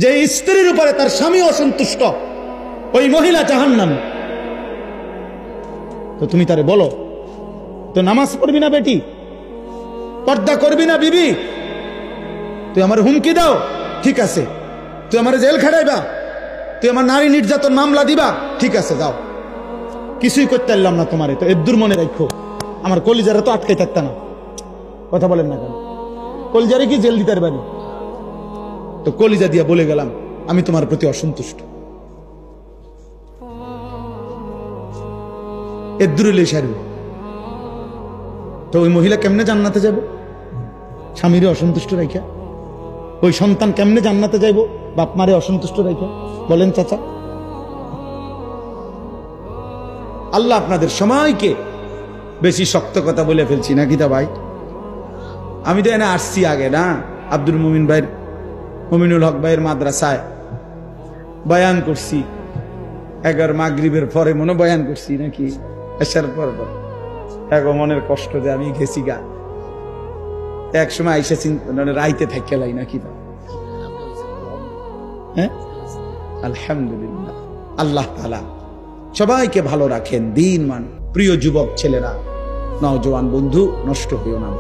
যে স্ত্রীর উপরে তার স্বামী অসন্তুষ্ট, ওই মহিলা জাহান্নামী। তো তুমি তারে বলো, তো নামাজ পড়বি না বেটি, পর্দা করবি না বিবি, তুই আমার হুমকি দাও, ঠিক আছে, তুই আমার জেল খাটাইবা, তুই আমার নারী নির্যাতন মামলা দিবা, ঠিক আছে যাও, কিছুই করতে পারলাম না তোমারে, তো এর দূর মনে রাখো, আমার কলিজারা তো আটকে থাকত না। কথা বলেন না কেন? কলিজারে কি জেল দিতে পারি? তো কলিজা দিয়া বলে গেলাম আমি তোমার প্রতি অসন্তুষ্ট, এর দূরে লে সারবে। তো ওই মহিলা কেমনে জান্নাতে যাব? স্বামীরে অসন্তুষ্ট রাখা। ওই সন্তান কেমনে জান্নাতে যাইব বাপ মারে অসন্তুষ্ট রাখা? বলেন চাচা। আল্লাহ আপনাদের সময়কে বেশি শক্ত কথা বলে ফেলছি নাকি তা ভাই? আমি তো এনে আসছি আগে না, আব্দুল মুমিন ভাইয়ের, মুমিনুল হক ভাইয়ের মাদ্রাসায় বয়ান করছি, 11 মাগরিবের পরে মনে বয়ান করছি নাকি, এসার পর মনের কষ্ট যে আমি গেছি গা, এক সময় আইসা রাইতে থাকে লাই নাকি। হ্যাঁ, আলহামদুলিল্লাহ, আল্লাহ তাআলা সবাইকে ভালো রাখেন, দিন মান। প্রিয় যুবক ছেলেরা, নওজোয়ান বন্ধু, নষ্ট হইও না।